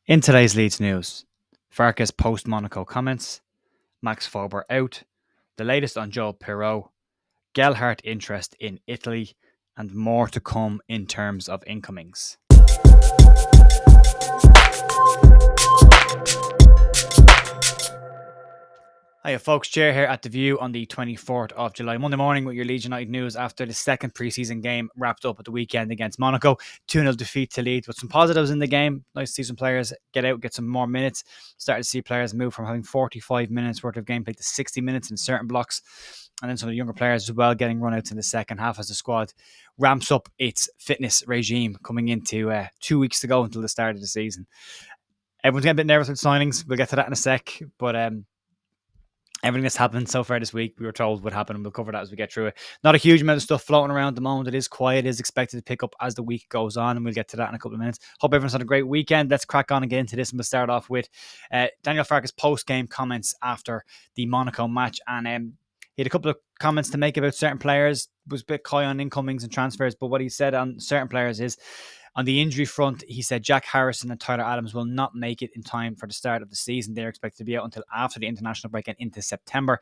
In today's Leeds news, Farkas post-Monaco comments, Max Wober out, the latest on Joel Piroe, Gelhardt interest in Italy, and more to come in terms of incomings. Hiya folks, Chair here at The View on the 24th of July, Monday morning with your Leeds United news after the second pre-season game wrapped up at the weekend against Monaco. 2-0 defeat to Leeds with some positives in the game. Nice to see some players get out, get some more minutes. Started to see players move from having 45 minutes worth of gameplay to 60 minutes in certain blocks. And then some of the younger players as well getting run-outs in the second half as the squad ramps up its fitness regime coming into 2 weeks to go until the start of the season. Everyone's getting a bit nervous with signings. We'll get to that in a sec. But everything that's happened so far this week, we were told would happen, and we'll cover that as we get through it. Not a huge amount of stuff floating around at the moment. It is quiet. It is expected to pick up as the week goes on, and we'll get to that in a couple of minutes. Hope everyone's had a great weekend. Let's crack on and get into this, and we'll start off with Daniel Farkas' post-game comments after the Monaco match, and he had a couple of comments to make about certain players. Was a bit coy on incomings and transfers, but what he said on certain players is, on the injury front, he said Jack Harrison and Tyler Adams will not make it in time for the start of the season. They're expected to be out until after the international break and into September,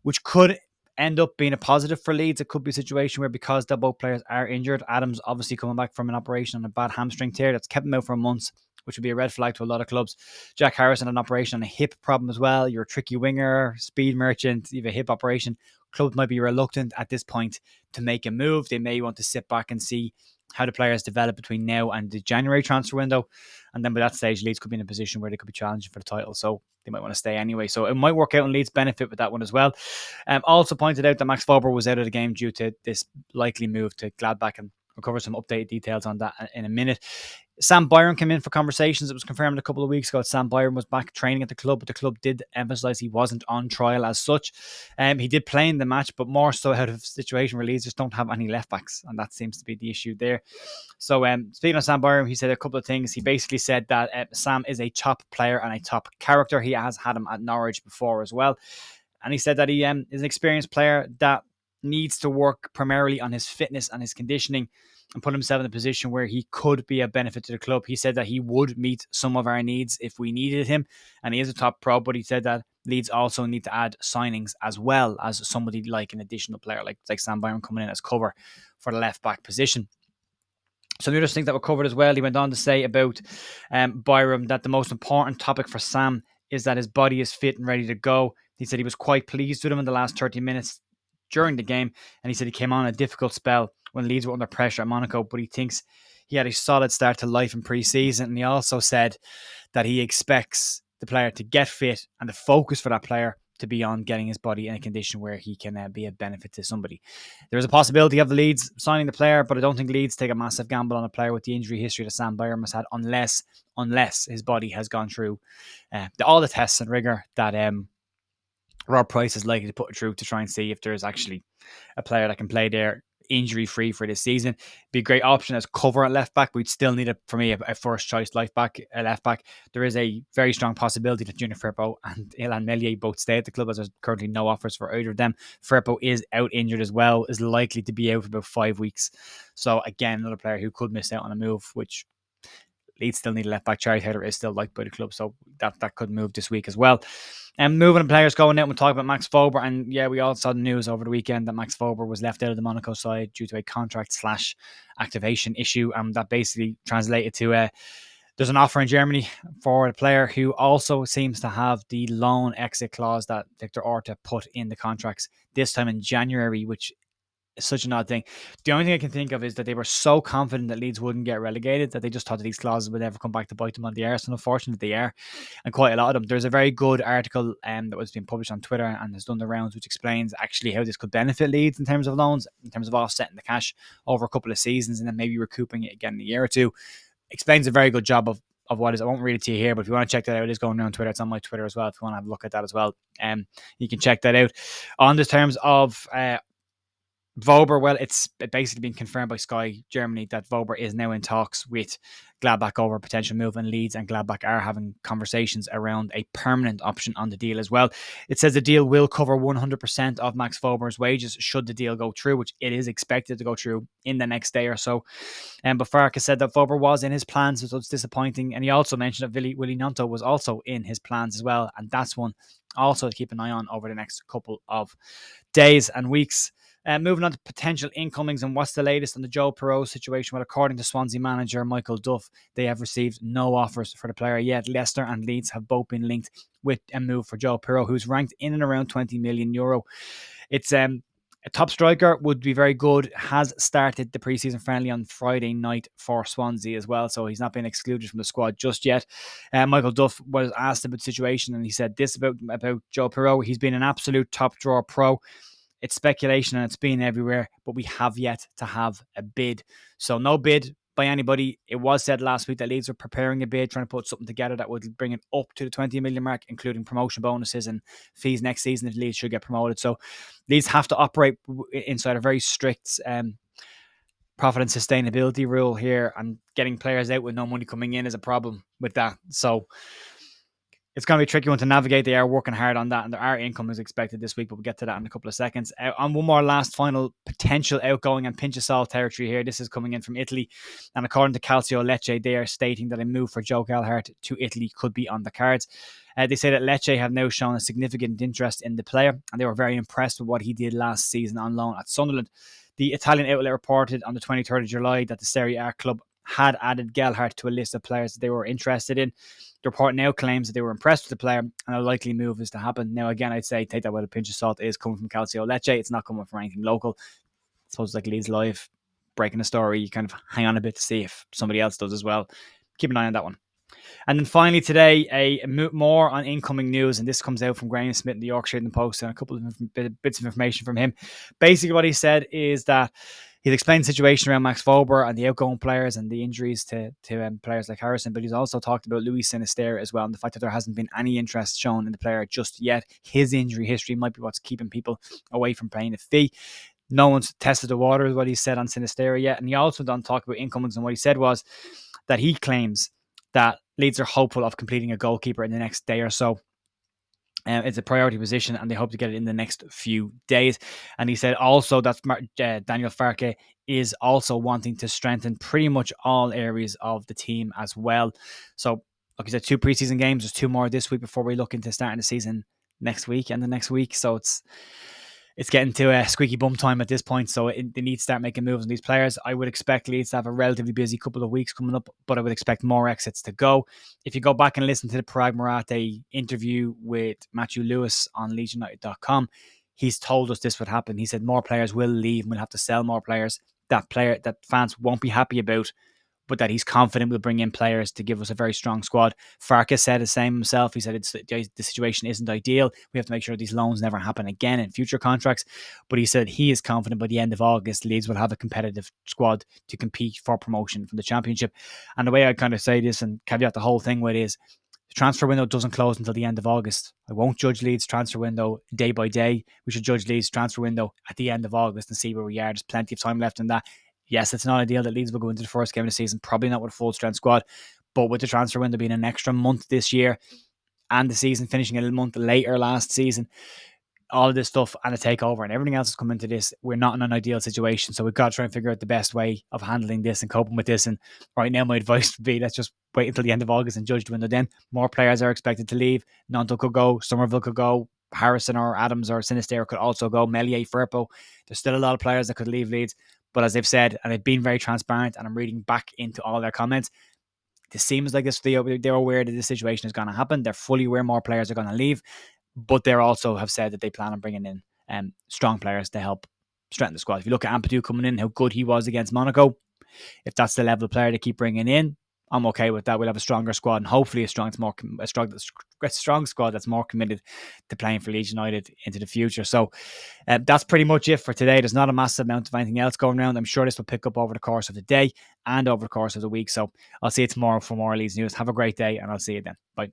which could end up being a positive for Leeds. It could be a situation where, because the both players are injured, Adams obviously coming back from an operation on a bad hamstring tear that's kept him out for months, which would be a red flag to a lot of clubs. Jack Harrison had an operation on a hip problem as well. You're a tricky winger, speed merchant, you have a hip operation. Clubs might be reluctant at this point to make a move. They may want to sit back and see how the players develop between now and the January transfer window. And then by that stage, Leeds could be in a position where they could be challenging for the title. So they might want to stay anyway. So it might work out in Leeds' benefit with that one as well. Also pointed out that Max Wober was out of the game due to this likely move to Gladbach, and we'll cover some updated details on that in a minute. Sam Byram came in for conversations. It was confirmed a couple of weeks ago that Sam Byram was back training at the club, but the club did emphasise he wasn't on trial as such. He did play in the match, but more so out of a situation where Leeds just don't have any left backs, and that seems to be the issue there. So speaking of Sam Byram, he said a couple of things. He basically said that Sam is a top player and a top character. He has had him at Norwich before as well. And he said that he is an experienced player that needs to work primarily on his fitness and his conditioning and put himself in a position where he could be a benefit to the club. He said that he would meet some of our needs if we needed him, and he is a top pro, but he said that Leeds also need to add signings as well as somebody like an additional player like Sam Byram coming in as cover for the left back position. Some other things that were covered as well. He went on to say about Byram that the most important topic for Sam is that his body is fit and ready to go. He said he was quite pleased with him in the last 30 minutes during the game, and he said he came on a difficult spell when Leeds were under pressure at Monaco, but he thinks he had a solid start to life in pre-season. And he also said that he expects the player to get fit, and the focus for that player to be on getting his body in a condition where he can be a benefit to somebody. There's a possibility of the Leeds signing the player, but I don't think Leeds take a massive gamble on a player with the injury history that Sam Byram has had, unless his body has gone through all the tests and rigour that Rob Price is likely to put it through to try and see if there's actually a player that can play there injury-free for this season. Be a great option as cover at left back. We'd still need for me a first choice left back. There is a very strong possibility that Junior Firpo and Ilan Meslier both stay at the club, as there's currently no offers for either of them. Firpo is out injured as well, is likely to be out for about 5 weeks. So again, another player who could miss out on a move, which Leeds still need a left back. Charlie Taylor is still liked by the club, so that could move this week as well. And moving on players going out, we'll talk about Max Wober. And yeah, we all saw the news over the weekend that Max Wober was left out of the Monaco side due to a contract/activation issue. And that basically translated to there's an offer in Germany for a player who also seems to have the loan exit clause that Victor Orta put in the contracts this time in January, which is such an odd thing. The only thing I can think of is that they were so confident that Leeds wouldn't get relegated that they just thought that these clauses would never come back to bite them on the arse. And unfortunately, they are, and quite a lot of them. There's a very good article that was being published on Twitter and has done the rounds, which explains actually how this could benefit Leeds in terms of loans, in terms of offsetting the cash over a couple of seasons and then maybe recouping it again in a year or two. Explains a very good job of what is. I won't read it to you here, but if you want to check that out, it is going around Twitter. It's on my Twitter as well. If you want to have a look at that as well, you can check that out. On the terms of Wober, well, it's basically been confirmed by Sky Germany that Wober is now in talks with Gladbach over a potential move, and Leeds and Gladbach are having conversations around a permanent option on the deal as well. It says the deal will cover 100% of Max Wober's wages should the deal go through, which it is expected to go through in the next day or so. But Farke said that Wober was in his plans, so it's disappointing. And he also mentioned that Willy Gnonto was also in his plans as well, and that's one also to keep an eye on over the next couple of days and weeks. Moving on to potential incomings and what's the latest on the Joe Piroe situation. Well, according to Swansea manager Michael Duff, they have received no offers for the player yet. Leicester and Leeds have both been linked with a move for Joe Piroe, who's ranked in and around €20 million. It's a top striker, would be very good, has started the preseason friendly on Friday night for Swansea as well, so he's not been excluded from the squad just yet. Michael Duff was asked about the situation, and he said this about Joe Piroe: he's been an absolute top drawer pro. It's speculation and it's been everywhere, but we have yet to have a bid. So no bid by anybody. It was said last week that Leeds were preparing a bid, trying to put something together that would bring it up to the 20 million mark, including promotion bonuses and fees next season if Leeds should get promoted. So Leeds have to operate inside a very strict profit and sustainability rule here, and getting players out with no money coming in is a problem with that. So it's going to be a tricky one to navigate. They are working hard on that, and our income is expected this week, but we'll get to that in a couple of seconds. On one more last final potential outgoing and pinch of salt territory here. This is coming in from Italy, and according to Calcio Lecce, they are stating that a move for Joe Gelhardt to Italy could be on the cards. They say that Lecce have now shown a significant interest in the player, and they were very impressed with what he did last season on loan at Sunderland. The Italian outlet reported on the 23rd of July that the Serie A club had added Gelhardt to a list of players that they were interested in. The report now claims that they were impressed with the player and a likely move is to happen. Now, again, I'd say take that with a pinch of salt. It is coming from Calcio Lecce. It's not coming from anything local. I suppose like Leeds Live breaking a story, you kind of hang on a bit to see if somebody else does as well. Keep an eye on that one. And then finally today, more on incoming news, and this comes out from Graham Smith in the Yorkshire Evening Post, and a couple of bits of information from him. Basically, what he said is that he's explained the situation around Max Wober and the outgoing players and the injuries to players like Harrison, but he's also talked about Luis Sinisterra as well, and the fact that there hasn't been any interest shown in the player just yet. His injury history might be what's keeping people away from paying a fee. No one's tested the water, is what he said on Sinisterra yet. And he also done talk about incomings, and what he said was that he claims that Leeds are hopeful of completing a goalkeeper in the next day or so. It's a priority position, and they hope to get it in the next few days. And he said also that Daniel Farke is also wanting to strengthen pretty much all areas of the team as well. So, like I said, 2 preseason games. There's 2 more this week before we look into starting the season next week and the next week. So it's getting to a squeaky bum time at this point, so they need to start making moves on these players. I would expect Leeds to have a relatively busy couple of weeks coming up, but I would expect more exits to go. If you go back and listen to the Parag Morate interview with Matthew Lewis on LeedsUnited.com, he's told us this would happen. He said more players will leave, and we'll have to sell more players that fans won't be happy about, but that he's confident we'll bring in players to give us a very strong squad. Farke said the same himself. He said the situation isn't ideal. We have to make sure these loans never happen again in future contracts. But he said he is confident by the end of August, Leeds will have a competitive squad to compete for promotion from the Championship. And the way I kind of say this and caveat the whole thing with is, the transfer window doesn't close until the end of August. I won't judge Leeds' transfer window day by day. We should judge Leeds' transfer window at the end of August and see where we are. There's plenty of time left in that. Yes, it's not ideal that Leeds will go into the first game of the season, probably not with a full-strength squad, but with the transfer window being an extra month this year and the season finishing a month later last season, all of this stuff and a takeover and everything else has come into this, we're not in an ideal situation. So we've got to try and figure out the best way of handling this and coping with this. And right now, my advice would be, let's just wait until the end of August and judge the window then. More players are expected to leave. Gnonto could go, Somerville could go, Harrison or Adams or Sinisterra could also go, Melier, Firpo. There's still a lot of players that could leave Leeds. But as they've said, and they've been very transparent, and I'm reading back into all their comments, this seems like they're aware that this situation is going to happen. They're fully aware more players are going to leave, but they also have said that they plan on bringing in strong players to help strengthen the squad. If you look at Ampadu coming in, how good he was against Monaco, if that's the level of player they keep bringing in, I'm okay with that. We'll have a stronger squad, and hopefully a strong squad that's more committed to playing for Leeds United into the future. So that's pretty much it for today. There's not a massive amount of anything else going around. I'm sure this will pick up over the course of the day and over the course of the week. So I'll see you tomorrow for more Leeds news. Have a great day, and I'll see you then. Bye.